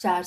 4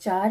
4